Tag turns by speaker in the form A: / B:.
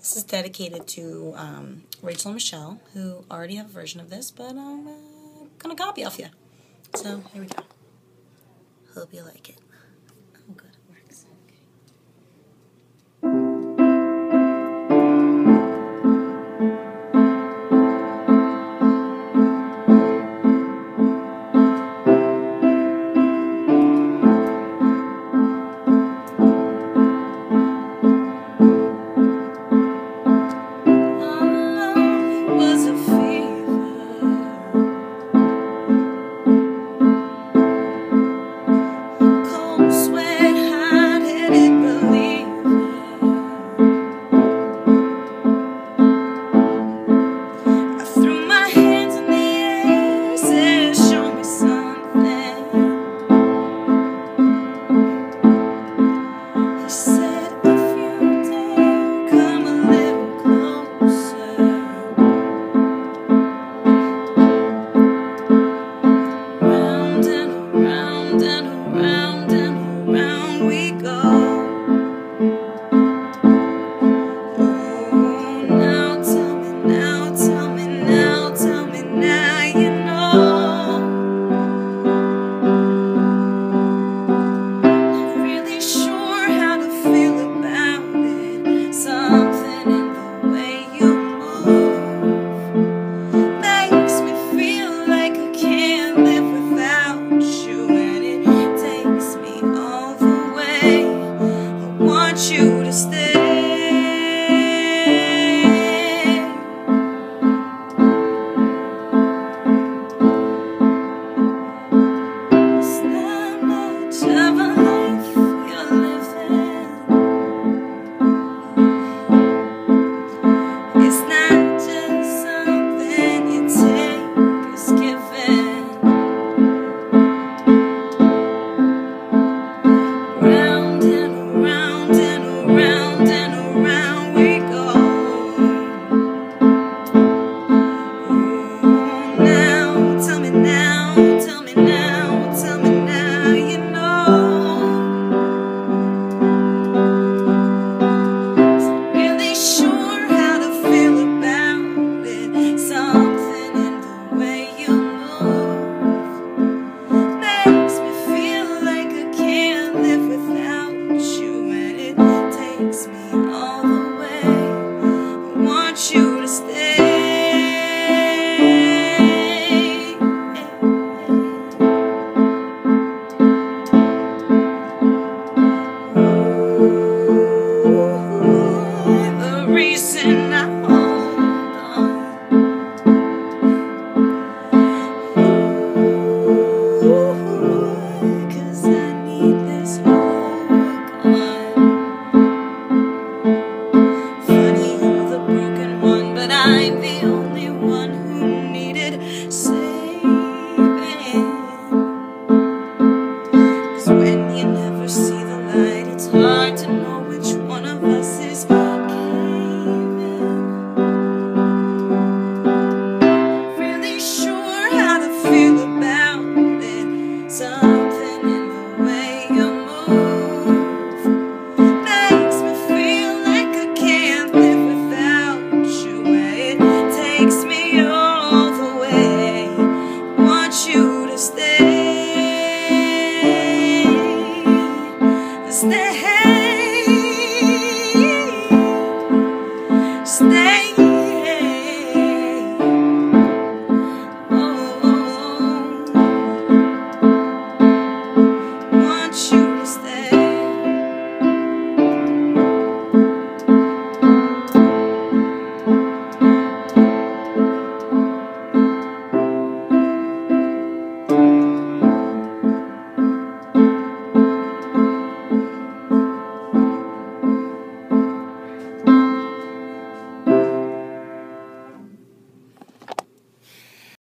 A: This is dedicated to Rachel and Michelle, who already have a version of this, but I'm going to copy off you. So, here we go. Hope you like it. Oh, good. It works. Okay. You to stay. Is that much of a life you're living? It's not just something you take, it's given. Round and around and around and around we go. Ooh, now, tell me now, tell me now, tell me now, you know. Not really sure how to feel about it. Something in the way you move makes me feel like I can't live without you, and it takes me all the way. I want you to stay. Ooh, the reason